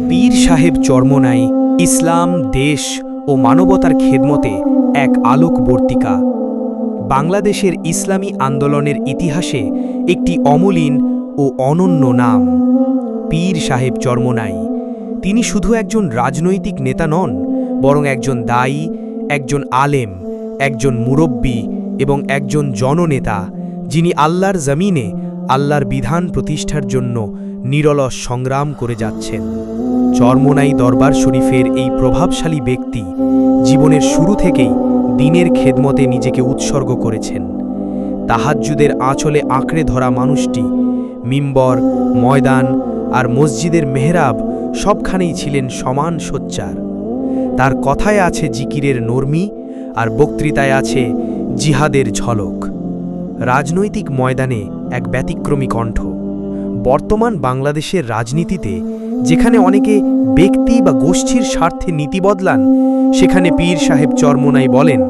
পীর সাহেব চরমোনাই ইসলাম, দেশ ও মানবতার খেদমতে এক আলোকবর্তিকা। বাংলাদেশের ইসলামী আন্দোলনের ইতিহাসে একটি অমলিন ও অনন্য নাম পীর সাহেব চরমোনাই। তিনি শুধু একজন রাজনৈতিক নেতা নন, বরং একজন দায়ী, একজন আলেম, একজন মুরব্বী এবং একজন জননেতা, যিনি আল্লাহর জমিনে আল্লাহর বিধান প্রতিষ্ঠার জন্য নিরলস সংগ্রাম করে যাচ্ছেন। চরমোনাই দরবার শরীফের এই প্রভাবশালী ব্যক্তি জীবনের শুরু থেকেই দ্বীনের খেদমতে নিজেকে উৎসর্গ করেছেন। তাহাজ্জুদের আঁচলে আঁকড়ে ধরা মানুষটি মিম্বর, ময়দান আর মসজিদের মেহরাব সবখানেই ছিলেন সমান সোচ্চার। তার কথায় আছে জিকিরের নরমি, আর বক্তৃতায় আছে জিহাদের ঝলক। রাজনৈতিক ময়দানে এক ব্যতিক্রমী কণ্ঠ। বর্তমান বাংলাদেশের রাজনীতিতে যেখানে অনেকে ব্যক্তি বা গোষ্ঠীর স্বার্থে নীতি বদলান, সেখানে পীর সাহেব চরমোনাই বলেন,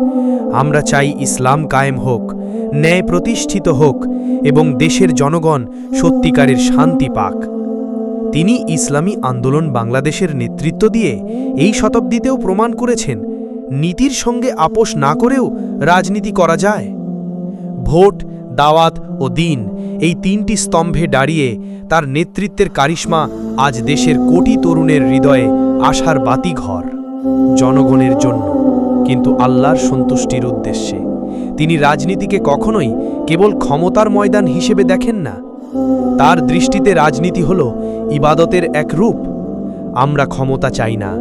আমরা চাই ইসলাম কায়েম হোক, ন্যায় প্রতিষ্ঠিত হোক এবং দেশের জনগণ সত্যিকারের শান্তি পাক। তিনি ইসলামী আন্দোলন বাংলাদেশের নেতৃত্ব দিয়ে এই শতাব্দীতেও প্রমাণ করেছেন, নীতির সঙ্গে আপোষ না করেও রাজনীতি করা যায়। ভোট, দাওয়াত ও দ্বীন, এই তিনটি স্তম্ভে দাঁড়িয়ে তার নেতৃত্বের কারিশমা আজ দেশের কোটি তরুণের হৃদয়ে আশার বাতিঘর। জনগণের জন্য, কিন্তু আল্লাহর সন্তুষ্টির উদ্দেশ্যে। তিনি রাজনীতিকে কখনোই কেবল ক্ষমতার ময়দান হিসেবে দেখেন না। তার দৃষ্টিতে রাজনীতি হল ইবাদতের এক রূপ। আমরা ক্ষমতা চাই না,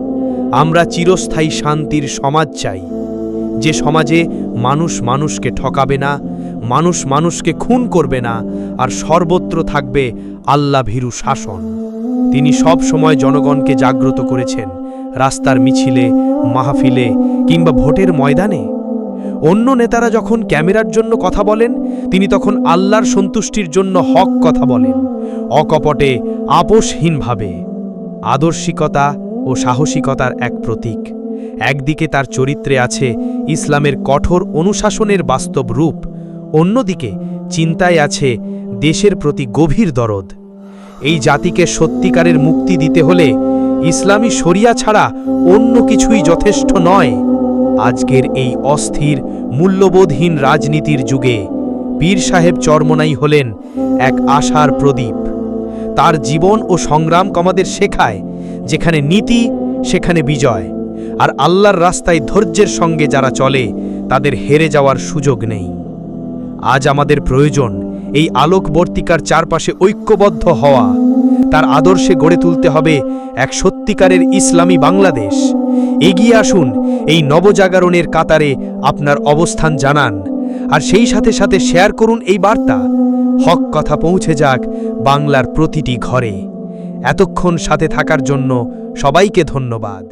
আমরা চিরস্থায়ী শান্তির সমাজ চাই, যে সমাজে মানুষ মানুষকে ঠকাবে না, মানুষ মানুষকে খুন করবে না, আর সর্বত্র থাকবে আল্লাহ ভীরু শাসন। তিনি সব সময় জনগণকে জাগ্রত করেছেন, রাস্তার মিছিলে, মাহফিলে কিংবা ভোটের ময়দানে। অন্য নেতারা যখন ক্যামেরার জন্য কথা বলেন, তিনি তখন আল্লাহর সন্তুষ্টির জন্য হক কথা বলেন, অকপটে, আপোষহীনভাবে। আদর্শিকতা ও সাহসিকতার এক প্রতীক। একদিকে তার চরিত্রে আছে ইসলামের কঠোর অনুশাসনের বাস্তব রূপ, অন্যদিকে চিন্তায় আছে দেশের প্রতি গভীর দরদ। এই জাতিকে সত্যিকারের মুক্তি দিতে হলে ইসলামী শরিয়া ছাড়া অন্য কিছুই যথেষ্ট নয়। আজকের এই অস্থির, মূল্যবোধহীন রাজনীতির যুগে পীর সাহেব চরমোনাই হলেন এক আশার প্রদীপ। তার জীবন ও সংগ্রাম আমাদের শেখায়, যেখানে নীতি সেখানে বিজয়, আর আল্লাহর রাস্তায় ধৈর্যের সঙ্গে যারা চলে তাদের হেরে যাওয়ার সুযোগ নেই। আজ আমাদের প্রয়োজন এই আলোকবর্তিকার চারপাশে ঐক্যবদ্ধ হওয়া। তার আদর্শে গড়ে তুলতে হবে এক সত্যিকারের ইসলামী বাংলাদেশ। এগিয়ে আসুন, এই নবজাগরণের কাতারে আপনার অবস্থান জানান, আর সেই সাথে সাথে শেয়ার করুন এই বার্তা। হক কথা পৌঁছে যাক বাংলার প্রতিটি ঘরে। এতক্ষণ সাথে থাকার জন্য সবাইকে ধন্যবাদ।